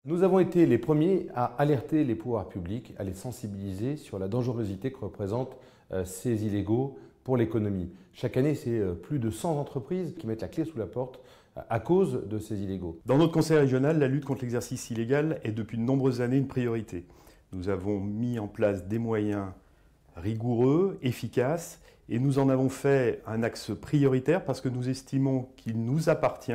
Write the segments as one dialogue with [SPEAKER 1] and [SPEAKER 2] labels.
[SPEAKER 1] Nous avons été les premiers à alerter les pouvoirs publics, à les sensibiliser sur la dangerosité que représentent ces illégaux pour l'économie. Chaque année, c'est plus de 100 entreprises qui mettent la clé sous la porte à cause de ces illégaux.
[SPEAKER 2] Dans notre conseil régional, la lutte contre l'exercice illégal est depuis de nombreuses années une priorité. Nous avons mis en place des moyens rigoureux, efficaces, et nous en avons fait un axe prioritaire parce que nous estimons qu'il nous appartient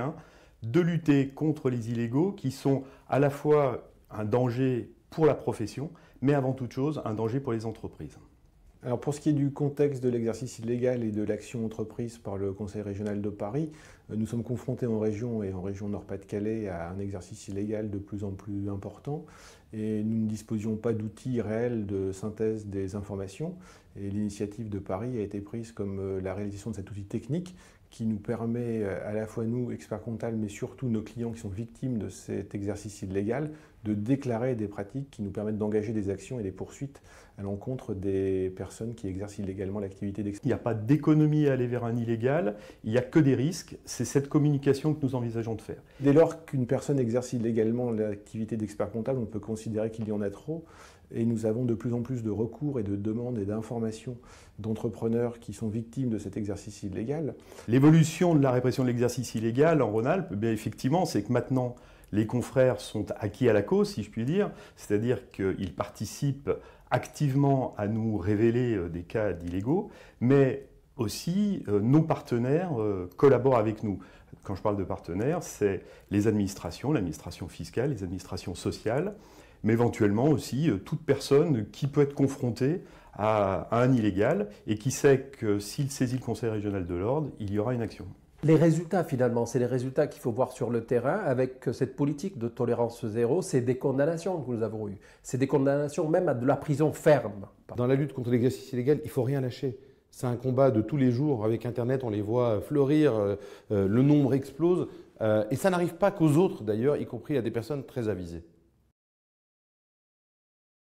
[SPEAKER 2] de lutter contre les illégaux qui sont à la fois un danger pour la profession, mais avant toute chose, un danger pour les entreprises.
[SPEAKER 3] Alors pour ce qui est du contexte de l'exercice illégal et de l'action entreprise par le Conseil régional de Paris, nous sommes confrontés en région et en région Nord-Pas-de-Calais à un exercice illégal de plus en plus important et nous ne disposions pas d'outils réels de synthèse des informations et l'initiative de Paris a été prise comme la réalisation de cet outil technique qui nous permet à la fois nous, experts comptables, mais surtout nos clients qui sont victimes de cet exercice illégal, de déclarer des pratiques qui nous permettent d'engager des actions et des poursuites à l'encontre des personnes qui exercent illégalement l'activité d'exploitation.
[SPEAKER 2] Il n'y a pas d'économie à aller vers un illégal, il n'y a que des risques. C'est cette communication que nous envisageons de faire.
[SPEAKER 3] Dès lors qu'une personne exerce illégalement l'activité d'expert comptable, on peut considérer qu'il y en a trop. Et nous avons de plus en plus de recours et de demandes et d'informations d'entrepreneurs qui sont victimes de cet exercice illégal.
[SPEAKER 2] L'évolution de la répression de l'exercice illégal en Rhône-Alpes, effectivement, c'est que maintenant, les confrères sont acquis à la cause, si je puis dire, c'est-à-dire qu'ils participent activement à nous révéler des cas d'illégaux, mais aussi nos partenaires collaborent avec nous. Quand je parle de partenaires, c'est les administrations, l'administration fiscale, les administrations sociales, mais éventuellement aussi toute personne qui peut être confrontée à un illégal et qui sait que s'il saisit le Conseil régional de l'ordre, il y aura une action.
[SPEAKER 4] Les résultats, finalement, c'est les résultats qu'il faut voir sur le terrain avec cette politique de tolérance zéro. C'est des condamnations que nous avons eues. C'est des condamnations même à de la prison ferme.
[SPEAKER 1] Dans la lutte contre l'exercice illégal, il ne faut rien lâcher. C'est un combat de tous les jours. Avec Internet, on les voit fleurir, le nombre explose. Et ça n'arrive pas qu'aux autres, d'ailleurs, y compris à des personnes très avisées.